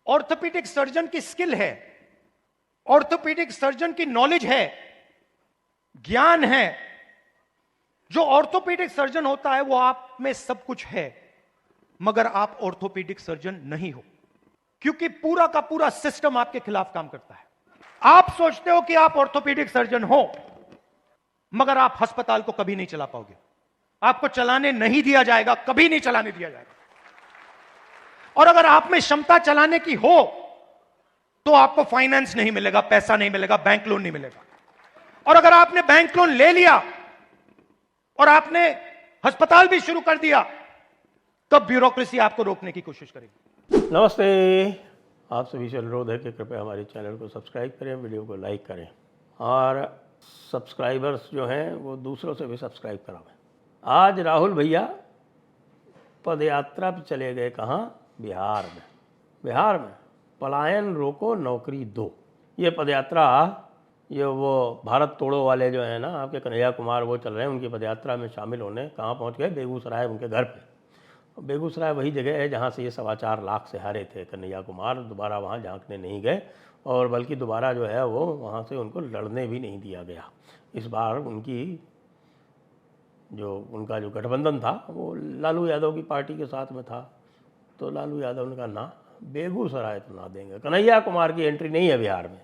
Orthopaedic surgeon की skill है, orthopaedic surgeon की नॉलेज है, ज्ञान है। जो ऑर्थोपेडिक सर्जन होता है वो आप में सब कुछ है, मगर आप ऑर्थोपेडिक सर्जन नहीं हो, क्योंकि पूरा का पूरा सिस्टम आपके खिलाफ काम करता है। आप सोचते हो कि आप ऑर्थोपेडिक सर्जन हो, मगर आप अस्पताल को कभी नहीं चला पाओगे। आपको चलाने नहीं दिया जाएगा, कभी नहीं चलाने दिया जाएगा। और अगर आप में क्षमता चलाने की हो तो आपको फाइनेंस नहीं मिलेगा, पैसा नहीं मिलेगा, बैंक लोन नहीं मिलेगा। और अगर आपने बैंक लोन ले लिया और आपने अस्पताल भी शुरू कर दिया, तब ब्यूरोक्रेसी आपको रोकने की कोशिश करेगी। नमस्ते, आप सभी से अनुरोध है कि कृपया हमारे चैनल को सब्सक्राइब करें, वीडियो को लाइक करें और सब्सक्राइबर्स जो हैं वो दूसरों से भी सब्सक्राइब करावें। आज राहुल भैया पदयात्रा पे चले गए, कहाँ? बिहार में। बिहार में पलायन रोको नौकरी दो, ये पदयात्रा, ये वो भारत तोड़ो वाले जो हैं ना, आपके कन्हैया कुमार, वो चल रहे हैं उनकी पदयात्रा में शामिल होने। कहाँ पहुंच गए? बेगूसराय, उनके घर पे। बेगूसराय वही जगह है जहाँ से ये 4.25 लाख से हारे थे कन्हैया कुमार। दोबारा वहाँ झांकने नहीं गए और बल्कि दोबारा जो है वो वहाँ से उनको लड़ने भी नहीं दिया गया। इस बार उनका जो गठबंधन था वो लालू यादव की पार्टी के साथ में था, तो लालू यादव ने कहा ना, बेगूसराय तो ना देंगे, कन्हैया कुमार की एंट्री नहीं है बिहार में।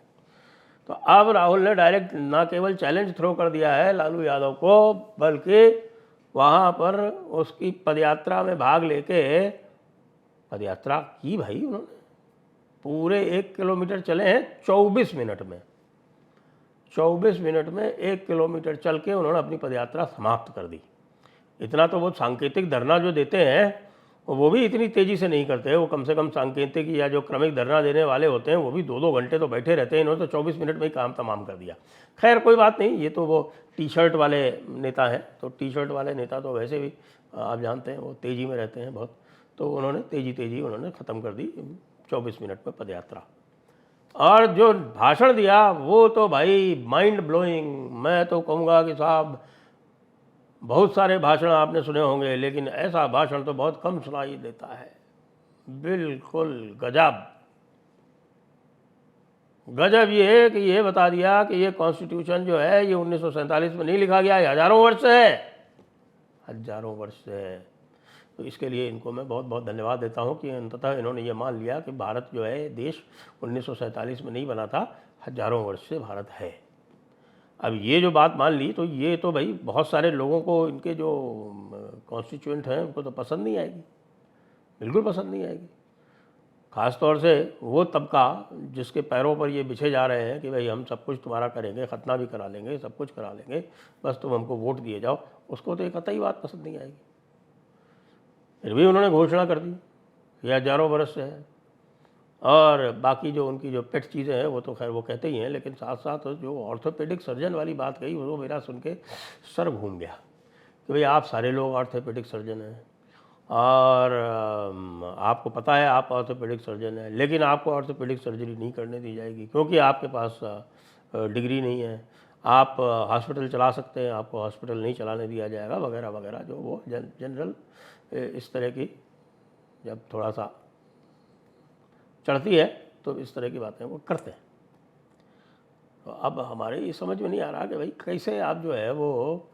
तो अब राहुल ने डायरेक्ट ना केवल चैलेंज थ्रो कर दिया है लालू यादव को, बल्कि वहाँ पर उसकी पदयात्रा में भाग लेके पदयात्रा की भाई उन्होंने। पूरे 1 किलोमीटर चले हैं 24 मिनट में। 24 मिनट में 1 किलोमीटर चल के उन्होंने अपनी पदयात्रा समाप्त कर दी। इतना तो वो सांकेतिक धरना जो देते हैं वो भी इतनी तेज़ी से नहीं करते हैं। वो कम से कम सांकेतिक या जो क्रमिक धरना देने वाले होते हैं वो भी 2-2 घंटे तो बैठे रहते हैं। इन्होंने तो 24 मिनट में ही काम तमाम कर दिया। खैर कोई बात नहीं, ये तो वो टी शर्ट वाले नेता हैं, तो टी शर्ट वाले नेता तो वैसे भी आप जानते हैं वो तेज़ी में रहते हैं बहुत। तो उन्होंने तेज़ी उन्होंने ख़त्म कर दी 24 मिनट में पदयात्रा। और जो भाषण दिया वो तो भाई माइंड ब्लोइंग। मैं तो कहूँगा कि साहब, बहुत सारे भाषण आपने सुने होंगे, लेकिन ऐसा भाषण तो बहुत कम सुनाई देता है। बिल्कुल गजब। गजब ये है कि ये बता दिया कि ये कॉन्स्टिट्यूशन जो है ये 1947 में नहीं लिखा गया, ये हजारों वर्ष से है, हजारों वर्ष से है। तो इसके लिए इनको मैं बहुत बहुत धन्यवाद देता हूँ कि अंततः इन्होंने ये मान लिया कि भारत जो है देश 1947 में नहीं बना था, हजारों वर्ष से भारत है। अब ये जो बात मान ली तो ये तो भाई बहुत सारे लोगों को, इनके जो कॉन्स्टिट्यूएंट हैं उनको तो पसंद नहीं आएगी, बिल्कुल पसंद नहीं आएगी। ख़ास तौर से वो तबका जिसके पैरों पर ये बिछे जा रहे हैं कि भाई हम सब कुछ तुम्हारा करेंगे, खतना भी करा लेंगे, सब कुछ करा लेंगे, बस तुम हमको वोट दिए जाओ, उसको तो एक कतई बात पसंद नहीं आएगी। फिर भी उन्होंने घोषणा कर दी, ये हजारों बरस से है। और बाकी जो उनकी जो पेट चीज़ें हैं वो तो खैर वो कहते ही हैं, लेकिन साथ साथ जो ऑर्थोपेडिक सर्जन वाली बात कही वो मेरा सुन के सर घूम गया कि भाई आप सारे लोग ऑर्थोपेडिक सर्जन हैं और आपको पता है आप ऑर्थोपेडिक सर्जन हैं, लेकिन आपको ऑर्थोपेडिक सर्जरी नहीं करने दी जाएगी क्योंकि आपके पास डिग्री नहीं है। आप हॉस्पिटल चला सकते हैं, आपको हॉस्पिटल नहीं चलाने दिया जाएगा, वगैरह वगैरह। जो वो जनरल इस तरह की जब थोड़ा सा चढ़ती है तो इस तरह की बातें वो करते हैं। तो अब हमारे ये समझ में नहीं आ रहा कि भाई कैसे आप जो है वो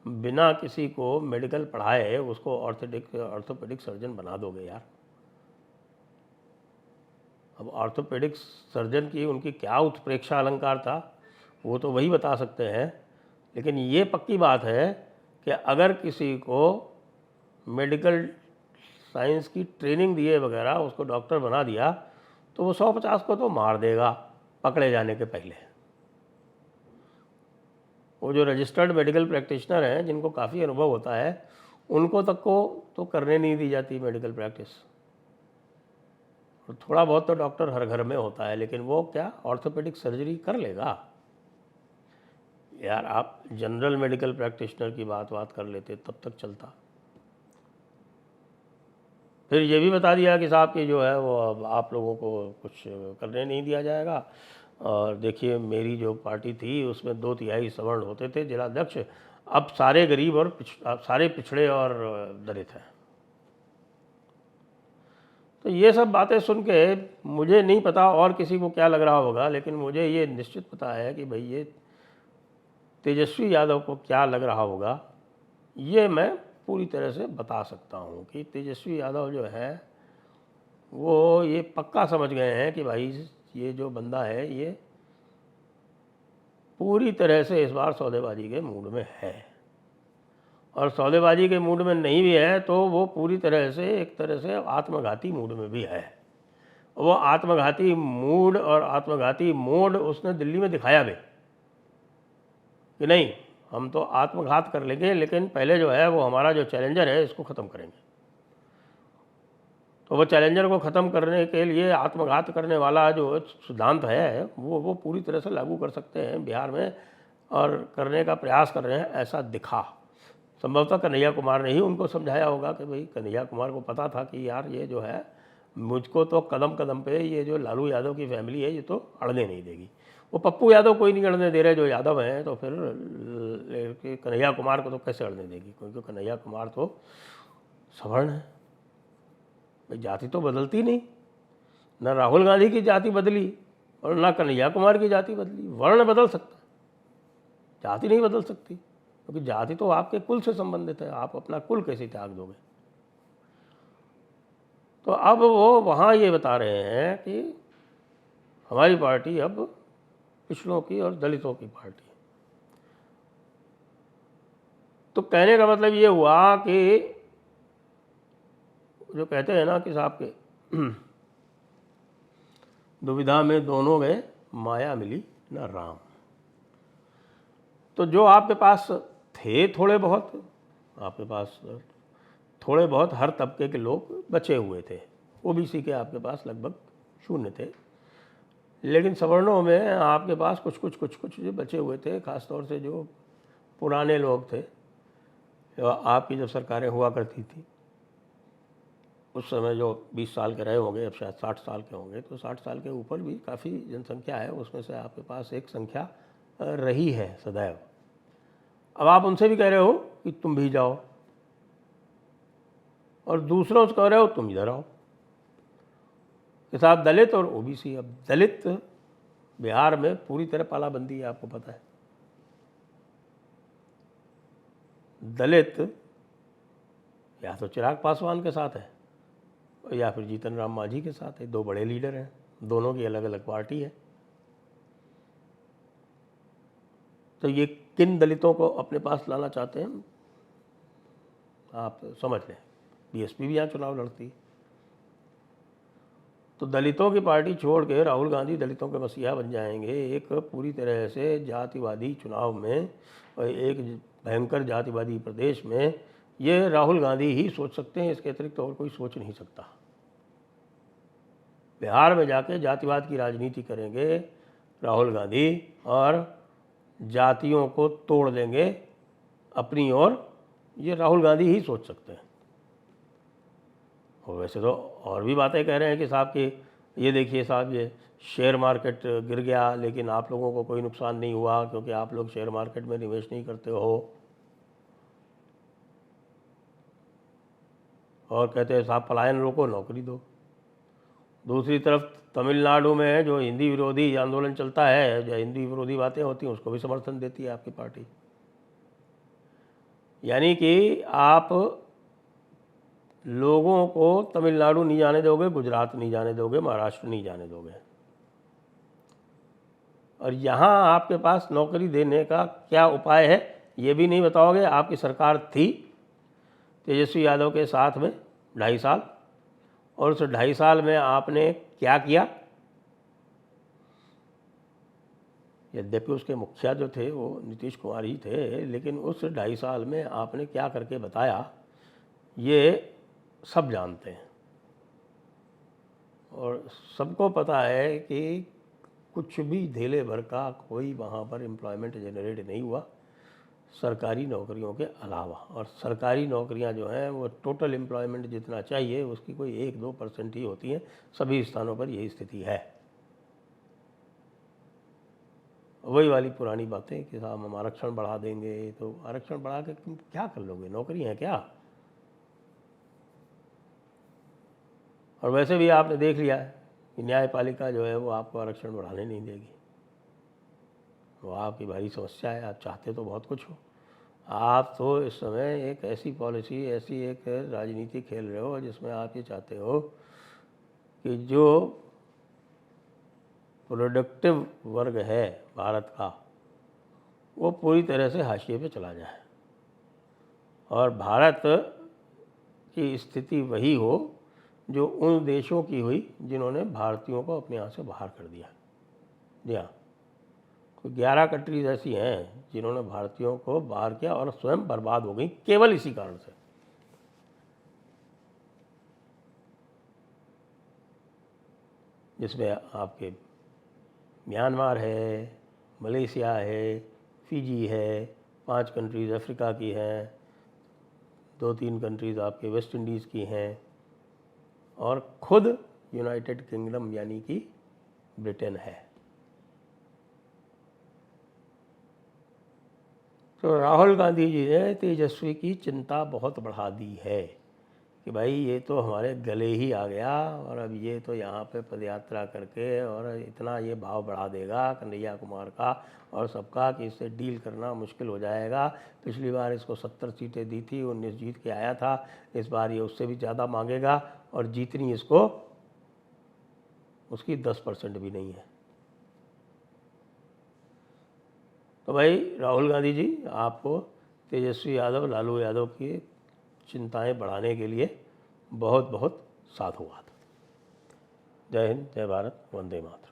बिना किसी को मेडिकल पढ़ाए उसको ऑर्थोपेडिक सर्जन बना दोगे यार। अब ऑर्थोपेडिक सर्जन की उनकी क्या उत्प्रेक्षा अलंकार था वो तो वही बता सकते हैं, लेकिन ये पक्की बात है कि अगर किसी को मेडिकल साइंस की ट्रेनिंग दिए वगैरह उसको डॉक्टर बना दिया तो वो 150 को तो मार देगा पकड़े जाने के पहले। वो जो रजिस्टर्ड मेडिकल प्रैक्टिशनर हैं जिनको काफ़ी अनुभव होता है उनको तक को तो करने नहीं दी जाती मेडिकल प्रैक्टिस। और थोड़ा बहुत तो डॉक्टर हर घर में होता है, लेकिन वो क्या ऑर्थोपेडिक सर्जरी कर लेगा यार। आप जनरल मेडिकल प्रैक्टिशनर की बात कर लेते तब तक चलता। फिर ये भी बता दिया कि साहब की जो है वो अब आप लोगों को कुछ करने नहीं दिया जाएगा। और देखिए मेरी जो पार्टी थी उसमें 2/3 सवर्ण होते थे जिलाध्यक्ष, अब सारे गरीब और सारे पिछड़े और दलित हैं। तो ये सब बातें सुन के मुझे नहीं पता और किसी को क्या लग रहा होगा, लेकिन मुझे ये निश्चित पता है कि भाई ये तेजस्वी यादव को क्या लग रहा होगा। ये मैं पूरी तरह से बता सकता हूँ कि तेजस्वी यादव जो है वो ये पक्का समझ गए हैं कि भाई ये जो बंदा है ये पूरी तरह से इस बार सौदेबाजी के मूड में है, और सौदेबाजी के मूड में नहीं भी है तो वो पूरी तरह से एक तरह से आत्मघाती मूड में भी है। वो आत्मघाती मूड और आत्मघाती मोड उसने दिल्ली में दिखाया भी कि नहीं, हम तो आत्मघात कर लेंगे, लेकिन पहले जो है वो हमारा जो चैलेंजर है इसको ख़त्म करेंगे। तो वो चैलेंजर को ख़त्म करने के लिए आत्मघात करने वाला जो सिद्धांत है वो पूरी तरह से लागू कर सकते हैं बिहार में, और करने का प्रयास कर रहे हैं, ऐसा दिखा। संभवतः कन्हैया कुमार ने ही उनको समझाया होगा कि भाई कन्हैया कुमार को पता था कि यार ये जो है मुझको तो कदम कदम पे ये जो लालू यादव की फैमिली है ये तो अड़ने नहीं देगी। वो पप्पू यादव कोई नहीं अड़ने दे रहे जो यादव हैं, तो फिर कन्हैया कुमार को तो कैसे अड़ने देगी, क्योंकि कन्हैया कुमार तो सवर्ण है। भाई जाति तो बदलती नहीं, न राहुल गांधी की जाति बदली और ना कन्हैया कुमार की जाति बदली। वर्ण बदल सकता है, जाति नहीं बदल सकती, क्योंकि जाति तो आपके कुल से संबंधित है। आप अपना कुल कैसे त्याग दोगे। तो अब वो वहाँ ये बता रहे हैं कि हमारी पार्टी अब पिछड़ों की और दलितों की पार्टी है। तो कहने का मतलब ये हुआ कि जो कहते हैं ना कि साहब के दुविधा में दोनों गए, माया मिली न राम। तो जो आपके पास थे थोड़े बहुत, आपके पास थोड़े बहुत हर तबके के लोग बचे हुए थे। ओबीसी के आपके पास लगभग शून्य थे, लेकिन सवर्णों में आपके पास कुछ जो बचे हुए थे, ख़ासतौर से जो पुराने लोग थे। आपकी जब सरकारें हुआ करती थी उस समय जो 20 साल के रहे होंगे, अब शायद 60 साल के होंगे, तो 60 साल के ऊपर भी काफ़ी जनसंख्या है, उसमें से आपके पास एक संख्या रही है सदैव। अब आप उनसे भी कह रहे हो कि तुम भी जाओ, और दूसरों से कह रहे हो तुम इधर आओ। कि साहब दलित और ओबीसी, अब दलित बिहार में पूरी तरह पालाबंदी है, आपको पता है। दलित या तो चिराग पासवान के साथ है या फिर जीतन राम मांझी के साथ है। दो बड़े लीडर हैं, दोनों की अलग अलग पार्टी है। तो ये किन दलितों को अपने पास लाना चाहते हैं आप समझ लें। बीएसपी भी यहाँ चुनाव लड़ती है। तो दलितों की पार्टी छोड़ के राहुल गांधी दलितों के मसीहा बन जाएंगे एक पूरी तरह से जातिवादी चुनाव में, और एक भयंकर जातिवादी प्रदेश में। ये राहुल गांधी ही सोच सकते हैं, इसके अतिरिक्त और कोई सोच नहीं सकता। बिहार में जाके जातिवाद की राजनीति करेंगे राहुल गांधी, और जातियों को तोड़ देंगे अपनी ओर। ये राहुल गांधी ही सोच सकते हैं। और वैसे तो और भी बातें कह रहे हैं कि साहब कि ये देखिए साहब, ये शेयर मार्केट गिर गया लेकिन आप लोगों को कोई नुकसान नहीं हुआ क्योंकि आप लोग शेयर मार्केट में निवेश नहीं करते हो। और कहते हैं साहब पलायन रोको, नौकरी दो। दूसरी तरफ तमिलनाडु में जो हिंदी विरोधी आंदोलन चलता है, जो हिंदी विरोधी बातें होती हैं, उसको भी समर्थन देती है आपकी पार्टी। यानी कि आप लोगों को तमिलनाडु नहीं जाने दोगे, गुजरात नहीं जाने दोगे, महाराष्ट्र नहीं जाने दोगे, और यहाँ आपके पास नौकरी देने का क्या उपाय है ये भी नहीं बताओगे। आपकी सरकार थी तेजस्वी यादव के साथ में 2.5 साल, और उस 2.5 साल में आपने क्या किया। यद्यपि उसके मुखिया जो थे वो नीतीश कुमार ही थे, लेकिन उस 2.5 साल में आपने क्या करके बताया ये सब जानते हैं। और सबको पता है कि कुछ भी धेले भर का कोई वहाँ पर एम्प्लॉयमेंट जनरेट नहीं हुआ सरकारी नौकरियों के अलावा। और सरकारी नौकरियां जो हैं वो टोटल एम्प्लॉयमेंट जितना चाहिए उसकी कोई 1-2% ही होती हैं। सभी स्थानों पर यही स्थिति है। वही वाली पुरानी बातें कि साहब हम आरक्षण बढ़ा देंगे, तो आरक्षण बढ़ा के तुम क्या कर लोगे, नौकरी है क्या। और वैसे भी आपने देख लिया है कि न्यायपालिका जो है वो आपको आरक्षण बढ़ाने नहीं देगी। वो आपकी भारी समस्या है। आप चाहते तो बहुत कुछ हो, आप तो इस समय एक ऐसी पॉलिसी, ऐसी एक राजनीति खेल रहे हो जिसमें आप ये चाहते हो कि जो प्रोडक्टिव वर्ग है भारत का वो पूरी तरह से हाशिए पे चला जाए और भारत की स्थिति वही हो जो उन देशों की हुई जिन्होंने भारतीयों को अपने यहाँ से बाहर कर दिया। जी हाँ, कोई 11 कंट्रीज ऐसी हैं जिन्होंने भारतीयों को बाहर किया और स्वयं बर्बाद हो गई केवल इसी कारण से। जिसमें आपके म्यांमार है, मलेशिया है, फिजी है, 5 कंट्रीज़ अफ्रीका की हैं, 2-3 कंट्रीज़ आपके वेस्ट इंडीज़ की हैं और खुद यूनाइटेड किंगडम यानी कि ब्रिटेन है। तो राहुल गांधी जी ने तेजस्वी की चिंता बहुत बढ़ा दी है कि भाई ये तो हमारे गले ही आ गया और अब ये तो यहाँ पे पदयात्रा करके और इतना ये भाव बढ़ा देगा कन्हैया कुमार का और सबका कि इससे डील करना मुश्किल हो जाएगा। पिछली बार इसको 70 सीटें दी थी, 19 जीत के आया था, इस बार ये उससे भी ज़्यादा मांगेगा और जीतनी इसको उसकी 10% भी नहीं है। तो भाई राहुल गांधी जी, आपको तेजस्वी यादव, लालू यादव की चिंताएं बढ़ाने के लिए बहुत बहुत साधुवाद। जय हिंद, जय भारत, वंदे मातरम।